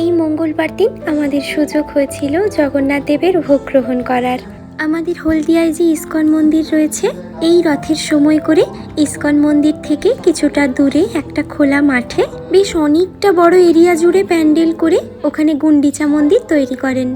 এই মঙ্গলবার দিন আমাদের সুযোগ হয়েছিল জগন্নাথ দেবের ভোগ গ্রহণ করার। আমাদের হলদিয়ায় যে ইস্কন মন্দির রয়েছে, এই রথের সময় করে ইস্কন মন্দির থেকে কিছুটা দূরে একটা খোলা মাঠে বেশ অনেকটা বড় এরিয়া জুড়ে প্যান্ডেল করে ওখানে গুন্ডিচা মন্দির তৈরি করেন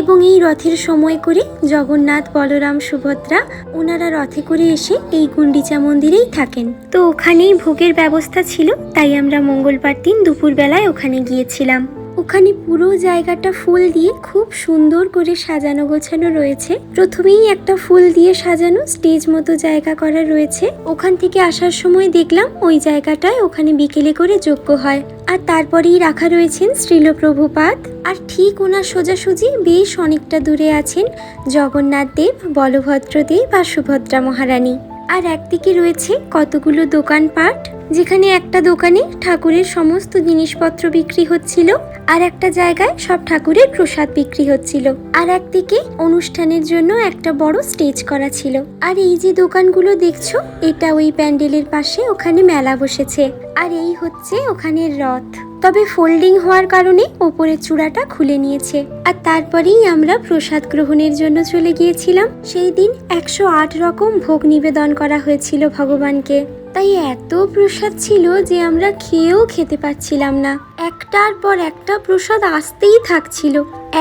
এবং এই রথের সময় করে জগন্নাথ, বলরাম, সুভদ্রা ওনারা রথে করে এসে এই গুন্ডিচা মন্দিরেই থাকেন। তো ওখানেই ভোগের ব্যবস্থা ছিল, তাই আমরা মঙ্গলবার দিন দুপুরবেলায় ওখানে গিয়েছিলাম। ওখানে পুরো জায়গাটা ফুল দিয়ে খুব সুন্দর করে সাজানো গোছানো রয়েছে। প্রথমেই একটা ফুল দিয়ে সাজানো স্টেজ মতো জায়গা করা রয়েছে। ওখান থেকে আসার সময় দেখলাম ওই জায়গাটায় ওখানে বিকেলে করে যজ্ঞ হয়। আর তারপরেই রাখা রয়েছেন শ্রীল প্রভুপাদ। আর ঠিক ওনার সোজাসুজি বেশ অনেকটা দূরে আছেন জগন্নাথ দেব, বলভদ্র দেব আর সুভদ্রা মহারানী। আর একদিকে রয়েছে কতগুলো দোকানপাট, যেখানে একটা দোকানে ঠাকুরের সমস্ত জিনিসপত্র বিক্রি হচ্ছিল, আর একটা জায়গায় সব ঠাকুরের প্রসাদ বিক্রি হচ্ছিল। আর একদিকে অনুষ্ঠানের জন্য একটা বড় স্টেজ করা ছিল। আর এই যে দোকানগুলো দেখছো, এটা ওই প্যান্ডেলের পাশে ওখানে মেলা বসেছে। আর এই হচ্ছে ওখানের রথ, তবে ফোল্ডিং হওয়ার কারণে ওপরের চূড়াটা খুলে নিয়েছে। আর তারপরেই আমরা প্রসাদ গ্রহণের জন্য চলে গিয়েছিলাম। সেই দিন 108 রকম ভোগ নিবেদন করা হয়েছিল ভগবানকে। তাই এত প্রসাদ ছিল যে আমরা খেয়েও খেতে পাচ্ছিলাম না, একটার পর একটা প্রসাদ আসতেই থাকছিল।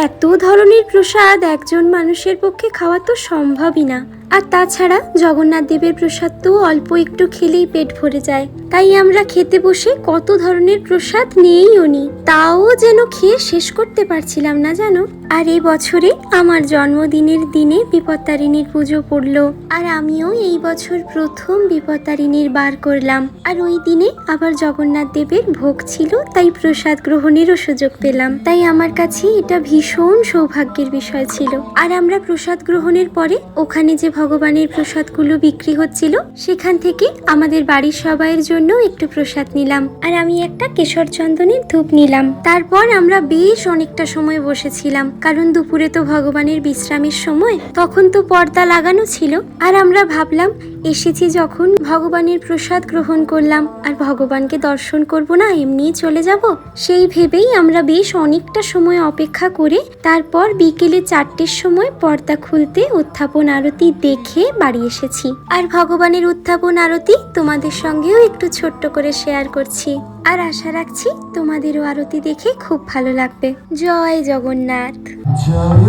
এত ধরনের প্রসাদ একজন মানুষের পক্ষে খাওয়া তো সম্ভবই না। আর তাছাড়া জগন্নাথ দেবের প্রসাদ তো অল্প একটু খেলেই পেট ভরে যায়, তাই আমরা খেতে বসে কত ধরনের প্রসাদ নিয়েই নি, তাও যেন খেয়ে শেষ করতে পারছিলাম না জানো। আর এই বছরে আমার জন্মদিনের দিনে বিপত্তারিণীর পুজো পড়লো, আর আমিও এই বছর প্রথম বিপত্তারিণীর বার করলাম। আর ওই দিনে আবার জগন্নাথ দেবের ভোগ ছিল, তাই প্রসাদ গ্রহণেরও সুযোগ পেলাম। তাই আমার কাছে এটা ভীষণ সৌভাগ্যের বিষয় ছিল। আর আমরা প্রসাদ গ্রহণের পরে ওখানে যে ভগবানের প্রসাদগুলো বিক্রি হচ্ছিল, সেখান থেকে আমাদের বাড়ির সবাইয়ের জন্য একটু প্রসাদ নিলাম। আর আমি একটা কেশর চন্দনের ধূপ নিলাম। তারপর আমরা বেশ অনেকটা সময় বসেছিলাম, কারণ দুপুরে তো ভগবানের বিশ্রামের সময়, তখন তো পর্দা লাগানো ছিল। আর আমরা ভাবলাম, এসেছি যখন ভগবানের প্রসাদ গ্রহণ করলাম, আর ভগবানকে দর্শন করব না, এমনিই চলে যাব। সেই ভেবেই আমরা বেশ অনেকটা সময় অপেক্ষা করে তারপর বিকেলে 4টের সময় পর্দা খুলতে উত্থাপন আরতি দেখে বাড়ি এসেছি। আর ভগবানের উত্থাপন আরতি তোমাদের সঙ্গেও একটু ছোট্ট করে শেয়ার করছি। আর আশা রাখছি তোমাদেরও আরতি দেখে খুব ভালো লাগবে। জয় জগন্নাথ। জয়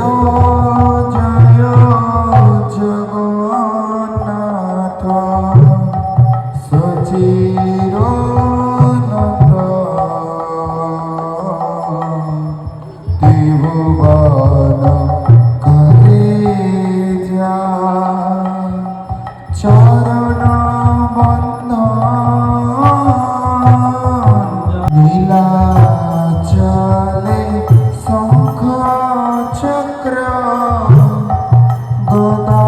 জয় জগন্নাথ সচির ত্রিভুবন করে যায় চরণ বন্ধন নীলাচলে শঙ্খ চক্র গদা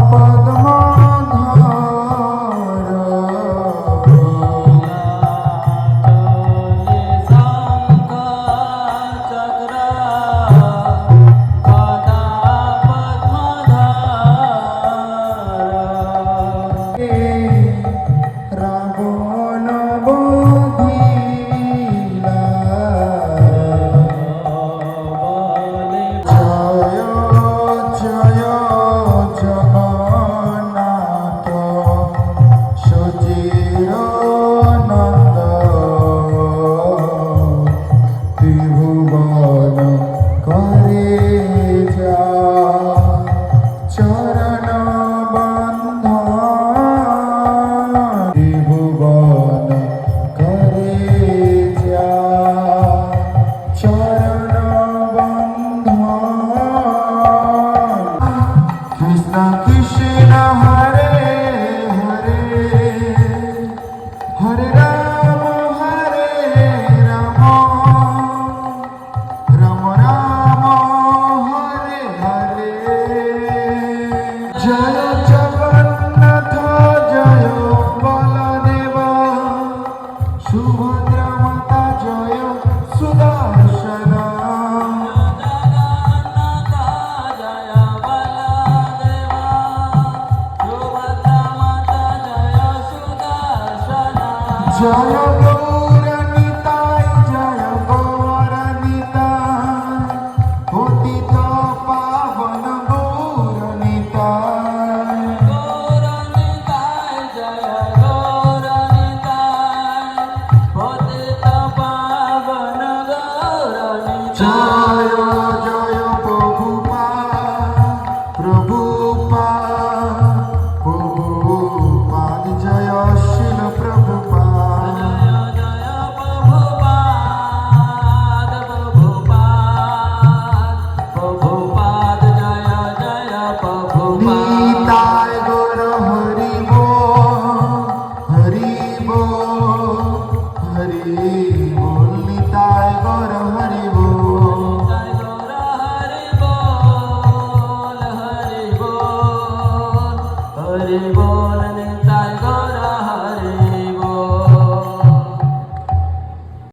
পদ্মধর রাবণ বধিলা জয় জয় জগন্নাথ সুচির নন্দ ত্রিভুবন করে যা চরণ বন্ধ ত্রিভুবন করে যা চরণ বন্ধ কৃষ্ণ কৃষ্ণ হরে হরে হরে রাম রাম রাম রাম হরে হরে জয় জগন্নাথ জয় বলদেব সুভদ্রা মাতা জয় সুদর্শন জয় গৌর নিতাই জয় গৌর নিতাই জয়